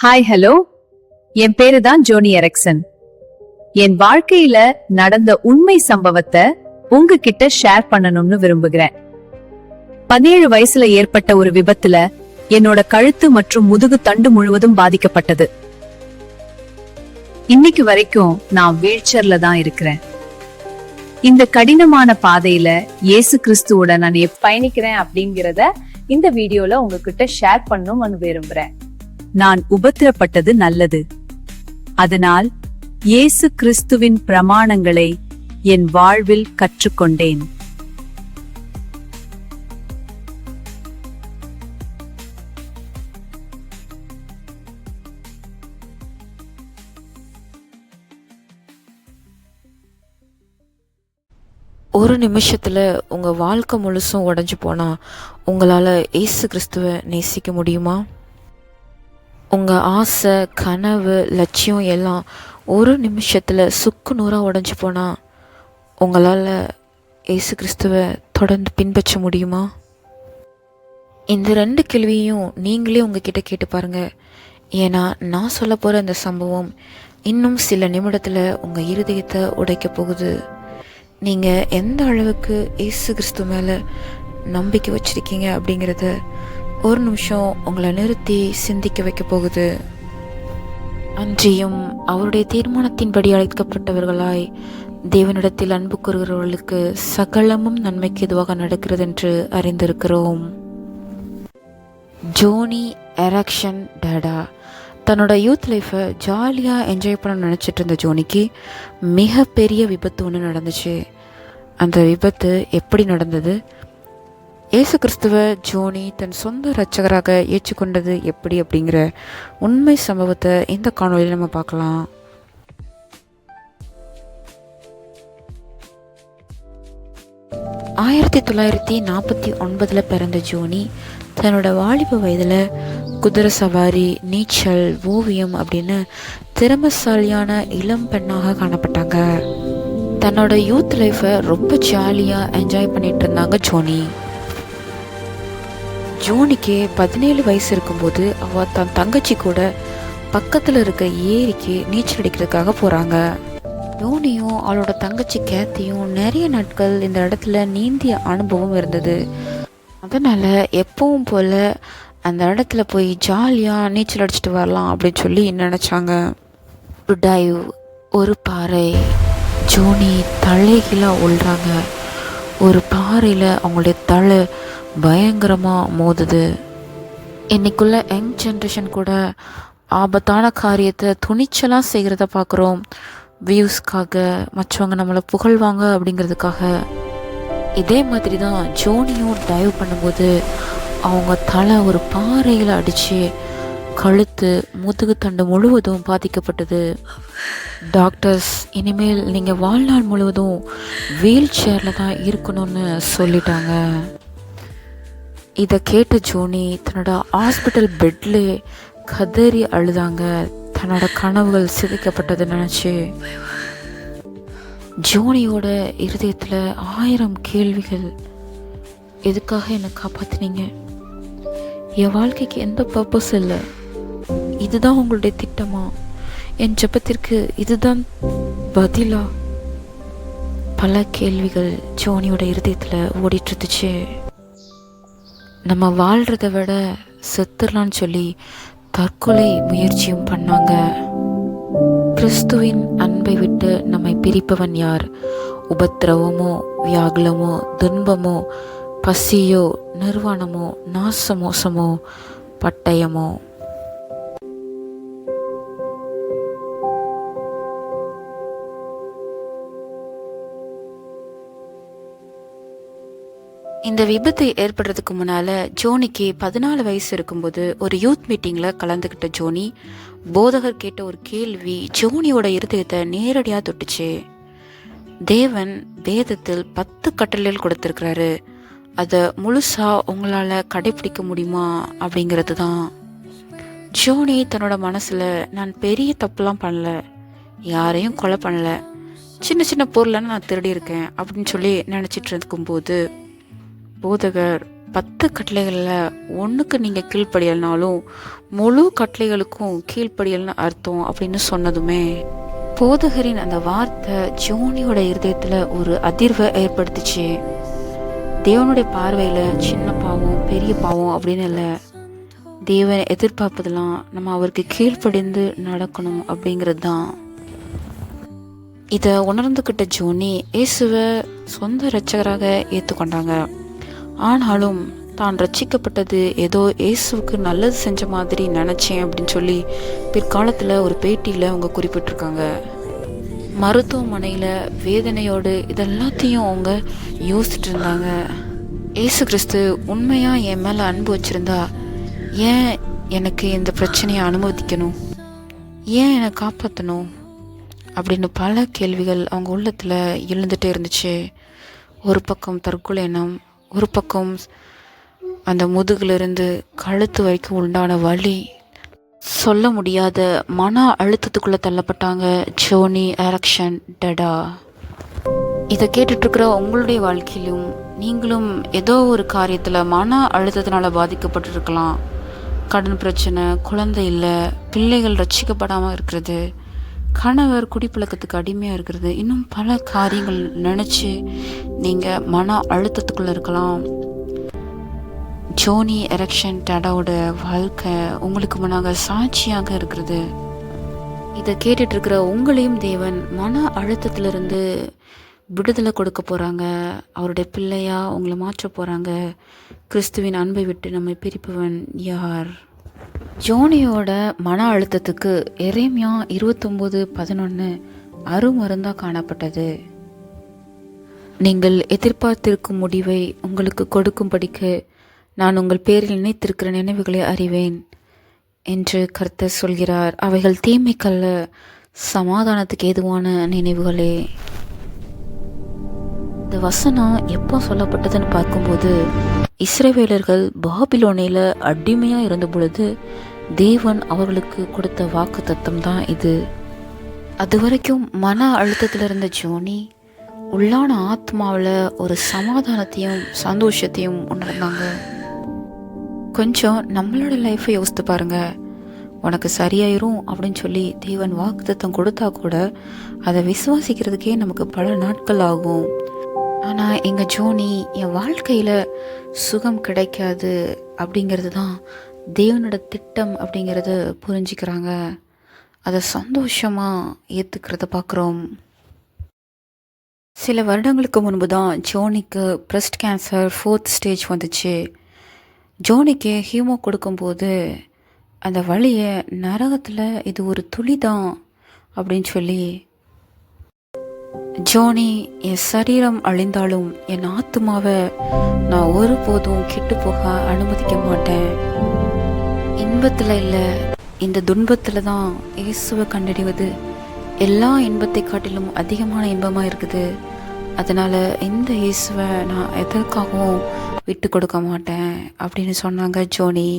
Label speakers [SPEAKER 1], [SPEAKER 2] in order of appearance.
[SPEAKER 1] Hi hello, என் பேரு தான் ஜோனி Ericsson. என் வாழ்க்கையில நடந்த உண்மை சம்பவத்தை உங்ககிட்ட ஷேர் பண்ணணும்னு விரும்புகிறேன். 17 வயசுல ஏற்பட்ட ஒரு விபத்துல என்னோட கழுத்து மற்றும் முதுகு தண்டு முழுவதும் பாதிக்கப்பட்டது. இன்னைக்கு வரைக்கும் நான் வீல்சேர்ல தான் இருக்கிறேன். இந்த கடினமான பாதையில இயேசு கிறிஸ்துவோட நான் பயணிக்கிறேன் அப்படிங்கறத இந்த வீடியோல உங்ககிட்ட ஷேர் பண்ணணும்னு விரும்புறேன். நான் உபத்திரப்பட்டது நல்லது. அதனால் இயேசு கிறிஸ்துவின் பிரமாணங்களை என் வாழ்வில் கற்றுக்கொண்டேன்.
[SPEAKER 2] ஒரு நிமிஷத்தில் உங்கள் வாழ்க்கை முழுசும் உடஞ்சி போனால் உங்களால் இயேசு கிறிஸ்துவை நேசிக்க முடியுமா? உங்கள் ஆசை, கனவு, லட்சியம் எல்லாம் ஒரு நிமிஷத்தில் சுக்கு நூறாக உடஞ்சி போனால் உங்களால் இயேசு கிறிஸ்துவை தொடர்ந்து பின்பற்ற முடியுமா? இந்த 2 கேள்வியும் நீங்களே உங்ககிட்ட கேட்டு பாருங்கள். ஏன்னா நான் சொல்ல போகிற இந்த சம்பவம் இன்னும் சில நிமிடத்தில் உங்கள் இருதயத்தை உடைக்க போகுது. நீங்கள் எந்த அளவுக்கு இயேசு கிறிஸ்து மேலே நம்பிக்கை வச்சுருக்கீங்க அப்படிங்கிறத ஒரு நிமிஷம் உங்களை நிறுத்தி சிந்திக்க வைக்க போகுது. அன்றியும் அவருடைய தீர்மானத்தின்படி அழைக்கப்பட்டவர்களாய் தேவனிடத்தில் அன்பு கூறுகிறவர்களுக்கு சகலமும் நன்மைக்கு எதுவாக நடக்கிறது என்று அறிந்திருக்கிறோம். ஜோனி எரிக்சன் டாடா தன்னோட யூத் லைஃப்பை ஜாலியாக என்ஜாய் பண்ண நினச்சிட்டு இருந்த ஜோனிக்கு மிகப்பெரிய விபத்து ஒன்று நடந்துச்சு. அந்த விபத்து எப்படி நடந்தது? இயேசு கிறிஸ்துவை ஜோனி தன் சொந்த இரட்சகராக ஏற்றுக்கொண்டது எப்படி அப்படிங்கிற உண்மை சம்பவத்தை இந்த காணொலியில் நம்ம பார்க்கலாம். ஆயிரத்தி 1949 பிறந்த ஜோனி தன்னோட வாலிப வயதில் குதிரை சவாரி, நீச்சல், ஓவியம் அப்படின்னு திறமைசாலியான இளம் பெண்ணாக காணப்பட்டாங்க. தன்னோட யூத் லைஃப்பை ரொம்ப ஜாலியாக என்ஜாய் பண்ணிட்டு இருந்தாங்க ஜோனி. ஜோனிக்கு 17 வயசு இருக்கும்போது அவள் தன் தங்கச்சி கூட பக்கத்தில் இருக்க ஏரிக்கு நீச்சல் அடிக்கிறதுக்காக போகிறாங்க. ஜோனியும் அவளோட தங்கச்சி கேத்தியும் நிறைய நாட்கள் இந்த இடத்துல நீந்திய அனுபவம் இருந்தது. அதனால் எப்பவும் போல் அந்த இடத்துல போய் ஜாலியாக நீச்சல் அடிச்சுட்டு வரலாம் அப்படின்னு சொல்லி நினச்சாங்க. டைவ், ஒரு பாறை. ஜோனி தலைகீழாக உள்றாங்க. ஒரு பாறையில் அவங்களுடைய தலை பயங்கரமாக மோதுது. இன்னைக்குள்ள யங் ஜென்ரேஷன் கூட ஆபத்தான காரியத்தை துணிச்சலாக செய்கிறத பார்க்குறோம். வியூஸ்க்காக, மற்றவங்க நம்மளை புகழ்வாங்க அப்படிங்கிறதுக்காக. இதே மாதிரி தான் ஜோனியும் டைவ் பண்ணும்போது அவங்க தலை ஒரு பாறையில் அடித்து கழுத்து, முதுகு தண்டு முழுவதும் பாதிக்கப்பட்டது. டாக்டர்ஸ் இனிமேல் நீங்கள் வாழ்நாள் முழுவதும் வீல் சேரில் தான் இருக்கணும்னு சொல்லிட்டாங்க. இதை கேட்ட ஜோனி தன்னோட ஹாஸ்பிட்டல் பெட்டில் கதறி அழுதாங்க. தன்னோட கனவுகள் சிதைக்கப்பட்டதை நினச்சி. ஜோனியோட இருதயத்தில் 1000 கேள்விகள். எதுக்காக என்னை காப்பாற்றினீங்க? என் வாழ்க்கைக்கு எந்த பர்பஸ் இல்லை. இதுதான் உங்களுடைய திட்டமா? என் ஜெபத்திற்கு இதுதான் பதிலா? பல கேள்விகள் ஜோனியோட இருதயத்தில் ஓடிட்டு இருந்துச்சு. நம்ம வாழ்கிறத விட செத்துடலான்னு சொல்லி தற்கொலை முயற்சியும் பண்ணாங்க. கிறிஸ்துவின் அன்பை விட்டு நம்மை பிரிப்பவன் யார்? உபத்திரவமோ, வியாகுலமோ, துன்பமோ, பசியோ, நிர்வாணமோ, நாசமோசமோ, பட்டயமோ? இந்த விபத்து ஏற்படுறதுக்கு முன்னால் ஜோனிக்கு 14 வயசு இருக்கும்போது ஒரு யூத் மீட்டிங்கில் கலந்துக்கிட்ட ஜோனி போதகர் கேட்ட ஒரு கேள்வி ஜோனியோட இருதயத்தை நேரடியாக தொட்டுச்சு. தேவன் வேதத்தில் 10 கட்டளைகள் கொடுத்துருக்கிறாரு. அதை முழுசாக உங்களால் கடைப்பிடிக்க முடியுமா அப்படிங்கிறது தான். ஜோனி தன்னோட மனசில் நான் பெரிய தப்புலாம் பண்ணல, யாரையும் கொலை பண்ணல, சின்ன சின்ன பொருளை நான் திருடி இருக்கேன் அப்படின்னு சொல்லி நினச்சிட்டு இருக்கும்போது போதகர் 10 கட்டளைகளில் ஒன்றுக்கு நீங்கள் கீழ்ப்படியல்னாலும் முழு கட்டளைகளுக்கும் கீழ்ப்படியல்னு அர்த்தம் அப்படின்னு சொன்னதுமே போதகரின் அந்த வார்த்தை ஜோனியோட இருதயத்தில் ஒரு அதிர்வை ஏற்படுத்துச்சு. தேவனுடைய பார்வையில் சின்ன பாவம் பெரிய பாவம் அப்படின்னு இல்லை, தேவனை எதிர்பார்ப்பதெல்லாம் நம்ம அவருக்கு கீழ்ப்படிந்து நடக்கணும் அப்படிங்கிறது தான். இதை உணர்ந்துக்கிட்ட ஜோனி இயேசுவை சொந்த இரட்சகராக ஏற்றுக்கொண்டாங்க. ஆனாலும் தான் ரட்சிக்கப்பட்டது ஏதோ இயேசுவுக்கு நல்லது செஞ்ச மாதிரி நினச்சேன் அப்படின்னு சொல்லி பிற்காலத்தில் ஒரு பேட்டியில் அவங்க குறிப்பிட்டிருக்காங்க. மருத்துவமனையில் வேதனையோடு இதெல்லாத்தையும் அவங்க யோசிச்சுட்டு இருந்தாங்க. இயேசு கிறிஸ்து உண்மையாக என் மேலே அன்பு வச்சுருந்தா ஏன் எனக்கு இந்த பிரச்சனையை அனுமதிக்கணும், ஏன் என்னை காப்பாற்றணும் அப்படின்னு பல கேள்விகள் அவங்க உள்ளத்தில் எழுந்துகிட்டே இருந்துச்சு. ஒரு பக்கம் தற்கொலை எண்ணம், ஒரு பக்கம் அந்த முதுகிலிருந்து கழுத்து வரைக்கும் உண்டான வலி, சொல்ல முடியாத மன அழுத்தத்துக்குள்ளே தள்ளப்பட்டாங்க ஜோனி எரக்ஷன் டெடா. இதை கேட்டுட்ருக்கிற உங்களுடைய வாழ்க்கையிலும் நீங்களும் ஏதோ ஒரு காரியத்தில் மன அழுத்தத்தினால பாதிக்கப்பட்டிருக்கலாம். கடன் பிரச்சனை, குழந்தை இல்லை, பிள்ளைகள் ரட்சிக்கப்படாமல் இருக்கிறது, கணவர் குடிப்பழக்கத்துக்கு அடிமையாக இருக்கிறது, இன்னும் பல காரியங்கள் நினச்சி நீங்கள் மன அழுத்தத்துக்குள்ளே இருக்கலாம். ஜோனி எரக்ஷன் டெடாவோட வாழ்க்கை உங்களுக்கு முன்னாக சாட்சியாக இருக்கிறது. இதை கேட்டுட்ருக்கிற உங்களையும் தேவன் மன அழுத்தத்திலிருந்து விடுதலை கொடுக்க போகிறாங்க. அவருடைய பிள்ளையாக உங்களை மாற்ற போகிறாங்க. கிறிஸ்துவின் அன்பை விட்டு நம்மை பிரிப்பவன் யார்? ஜோனியோட மன அழுத்தத்துக்கு எரேமியா 29:11 அருமருந்தாக காணப்பட்டது. நீங்கள் எதிர்பார்த்திருக்கும் முடிவை உங்களுக்கு கொடுக்கும்படிக்கு நான் உங்கள் பேரில் நினைத்திருக்கிற நினைவுகளை அறிவேன் என்று கர்த்தர் சொல்கிறார். அவைகள் தீமைக்கல்ல, சமாதானத்துக்கு ஏதுவான நினைவுகளே. இந்த வசனம் எப்போ சொல்லப்பட்டதுன்னு பார்க்கும்போது இஸ்ரவேலர்கள் பாபிலோனில் அடிமையாக இருந்த பொழுது தேவன் அவர்களுக்கு கொடுத்த வாக்கு தத்தம் தான் இது. அது வரைக்கும் மன அழுத்தத்தில் இருந்த ஜோனி உள்ளான ஆத்மாவில் ஒரு சமாதானத்தையும் சந்தோஷத்தையும் உணர்ந்தாங்க. கொஞ்சம் நம்மளோட லைஃப்பை யோசித்து பாருங்க. உனக்கு சரியாயிரும் அப்படின்னு சொல்லி தேவன் வாக்குத்தத்தம் கொடுத்தா கூட அதை விசுவாசிக்கிறதுக்கே நமக்கு பல நாட்கள் ஆகும். ஆனால் எங்கள் ஜோனி என் வாழ்க்கையில் சுகம் கிடைக்காது அப்படிங்கிறது தான் தேவனோட திட்டம் அப்படிங்கிறத புரிஞ்சுக்கிறாங்க. அதை சந்தோஷமாக ஏற்றுக்கிறத பார்க்குறோம். சில வருடங்களுக்கு முன்பு தான் ஜோனிக்கு பிரஸ்ட் கேன்சர் 4th ஸ்டேஜ் வந்துச்சு. ஜோனிக்கு ஹீமோ கொடுக்கும்போது அந்த வழியை நரகத்தில் இது ஒரு துளி தான் அப்படின்னு சொல்லி, ஜோனி என் சரீரம் அழிந்தாலும் என் ஆத்மாவை நான் ஒருபோதும் கெட்டு போக அனுமதிக்க மாட்டேன். இன்பத்தில் இல்லை, இந்த துன்பத்தில் தான் இயேசுவை கண்டறிவது எல்லா இன்பத்தை காட்டிலும் அதிகமான இன்பமாக இருக்குது. அதனால் இந்த இயேசுவை நான் எதற்காகவும் விட்டு கொடுக்க மாட்டேன் அப்படின்னு சொன்னாங்க ஜோனி.